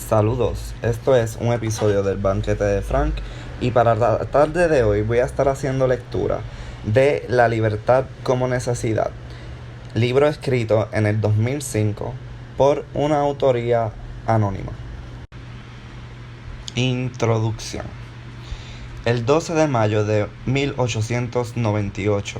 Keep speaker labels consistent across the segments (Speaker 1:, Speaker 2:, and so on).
Speaker 1: Saludos, esto es un episodio del Banquete de Frank y para la tarde de hoy voy a estar haciendo lectura de La libertad como necesidad, libro escrito en el 2005 por una autoría anónima. Introducción. El 12 de mayo de 1898,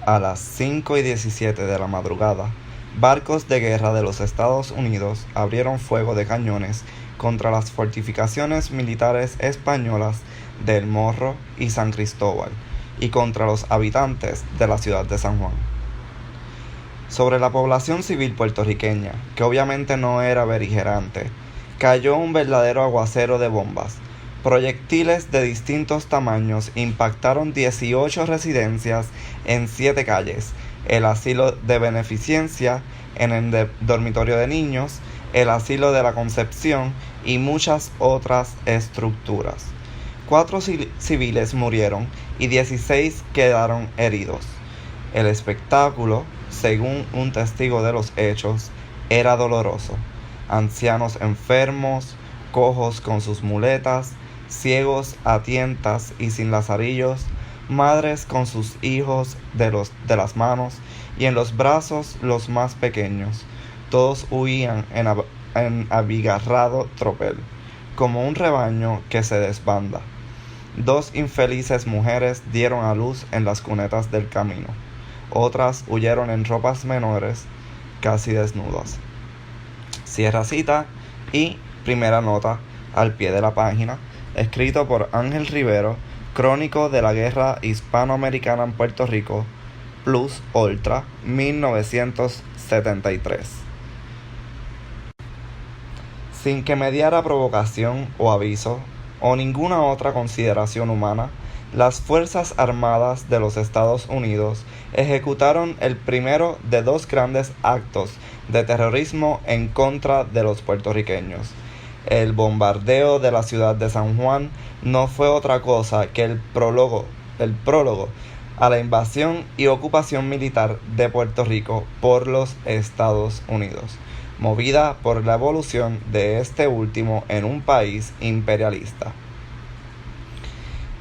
Speaker 1: a las 5:17 de la madrugada, barcos de guerra de los Estados Unidos abrieron fuego de cañones contra las fortificaciones militares españolas de El Morro y San Cristóbal y contra los habitantes de la ciudad de San Juan. Sobre la población civil puertorriqueña, que obviamente no era beligerante, cayó un verdadero aguacero de bombas. Proyectiles de distintos tamaños impactaron 18 residencias en 7 calles, el asilo de beneficencia, en el dormitorio de niños, el asilo de la Concepción y muchas otras estructuras. 4 civiles murieron y 16 quedaron heridos. El espectáculo, según un testigo de los hechos, era doloroso. Ancianos enfermos, cojos con sus muletas, ciegos a tientas y sin lazarillos, madres con sus hijos de las manos y en los brazos los más pequeños, todos huían en abigarrado tropel, como un rebaño que se desbanda. 2 infelices mujeres dieron a luz en las cunetas del camino, otras huyeron en ropas menores, casi desnudas. Cierra cita y primera nota al pie de la página, escrito por Ángel Rivero, crónico de la Guerra Hispanoamericana en Puerto Rico, Plus Ultra, 1973. Sin que mediara provocación o aviso, o ninguna otra consideración humana, las Fuerzas Armadas de los Estados Unidos ejecutaron el primero de 2 grandes actos de terrorismo en contra de los puertorriqueños. El bombardeo de la ciudad de San Juan no fue otra cosa que el prólogo a la invasión y ocupación militar de Puerto Rico por los Estados Unidos, movida por la evolución de este último en un país imperialista.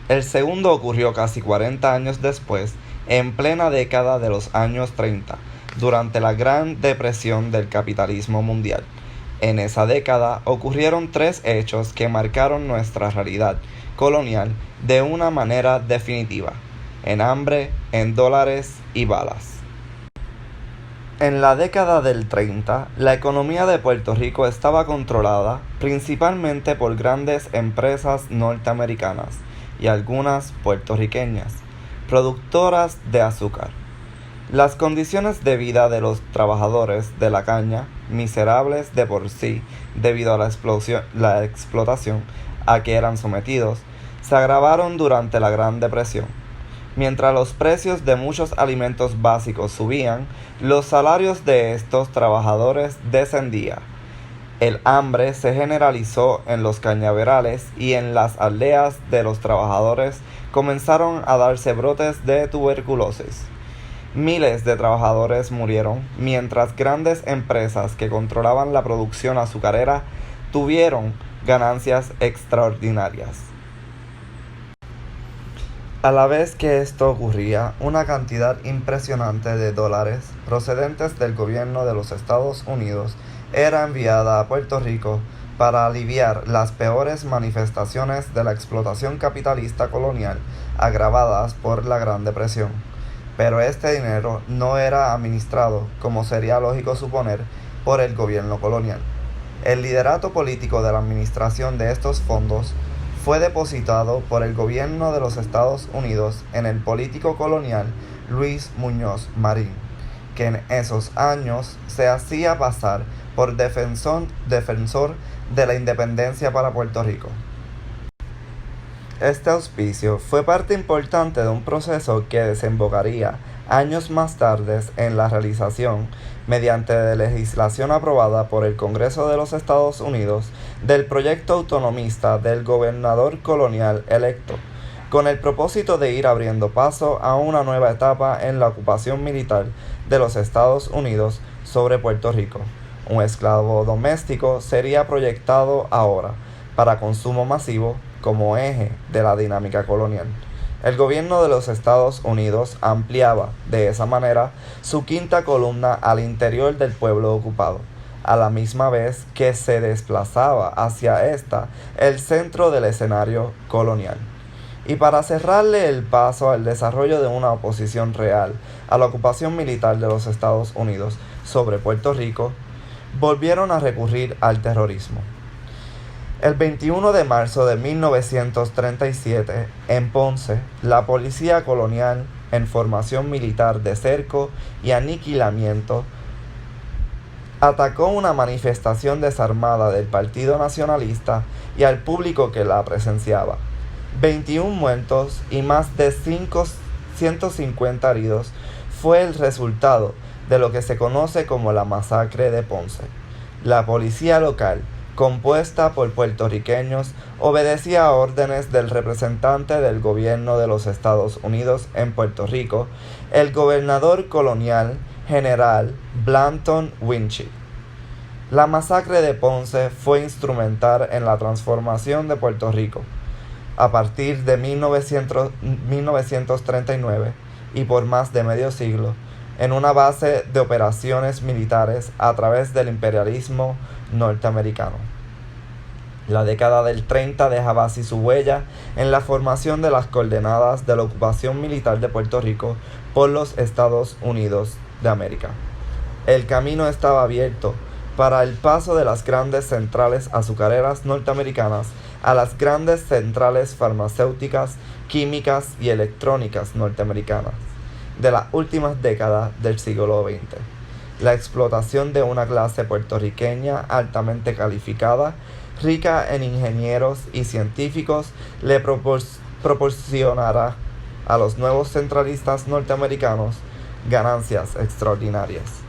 Speaker 1: El segundo ocurrió casi 40 años después, en plena década de los años 30, durante la Gran Depresión del capitalismo mundial. En esa década ocurrieron 3 hechos que marcaron nuestra realidad colonial de una manera definitiva: en hambre, en dólares y balas. En la década del 30, la economía de Puerto Rico estaba controlada principalmente por grandes empresas norteamericanas y algunas puertorriqueñas, productoras de azúcar. Las condiciones de vida de los trabajadores de la caña, miserables de por sí debido a la explotación a que eran sometidos, se agravaron durante la Gran Depresión. Mientras los precios de muchos alimentos básicos subían, los salarios de estos trabajadores descendían. El hambre se generalizó en los cañaverales y en las aldeas de los trabajadores comenzaron a darse brotes de tuberculosis. Miles de trabajadores murieron, mientras grandes empresas que controlaban la producción azucarera tuvieron ganancias extraordinarias. A la vez que esto ocurría, una cantidad impresionante de dólares procedentes del gobierno de los Estados Unidos era enviada a Puerto Rico para aliviar las peores manifestaciones de la explotación capitalista colonial agravadas por la Gran Depresión. Pero este dinero no era administrado, como sería lógico suponer, por el gobierno colonial. El liderato político de la administración de estos fondos fue depositado por el gobierno de los Estados Unidos en el político colonial Luis Muñoz Marín, que en esos años se hacía pasar por defensor de la independencia para Puerto Rico. Este auspicio fue parte importante de un proceso que desembocaría años más tarde en la realización, mediante legislación aprobada por el Congreso de los Estados Unidos, del proyecto autonomista del gobernador colonial electo, con el propósito de ir abriendo paso a una nueva etapa en la ocupación militar de los Estados Unidos sobre Puerto Rico. Un esclavo doméstico sería proyectado ahora para consumo masivo como eje de la dinámica colonial. El gobierno de los Estados Unidos ampliaba de esa manera su quinta columna al interior del pueblo ocupado, a la misma vez que se desplazaba hacia esta el centro del escenario colonial. Y para cerrarle el paso al desarrollo de una oposición real a la ocupación militar de los Estados Unidos sobre Puerto Rico, volvieron a recurrir al terrorismo. El 21 de marzo de 1937, en Ponce, la policía colonial, en formación militar de cerco y aniquilamiento, atacó una manifestación desarmada del Partido Nacionalista y al público que la presenciaba. 21 muertos y más de 150 heridos fue el resultado de lo que se conoce como la masacre de Ponce. La policía local, compuesta por puertorriqueños, obedecía órdenes del representante del gobierno de los Estados Unidos en Puerto Rico, el gobernador colonial general Blanton Winchell. La masacre de Ponce fue instrumental en la transformación de Puerto Rico a partir de 1939 y por más de medio siglo en una base de operaciones militares a través del imperialismo norteamericano. La década del 30 dejaba así su huella en la formación de las coordenadas de la ocupación militar de Puerto Rico por los Estados Unidos de América. El camino estaba abierto para el paso de las grandes centrales azucareras norteamericanas a las grandes centrales farmacéuticas, químicas y electrónicas norteamericanas de las últimas décadas del siglo XX. La explotación de una clase puertorriqueña altamente calificada, rica en ingenieros y científicos, le proporcionará a los nuevos centralistas norteamericanos ganancias extraordinarias.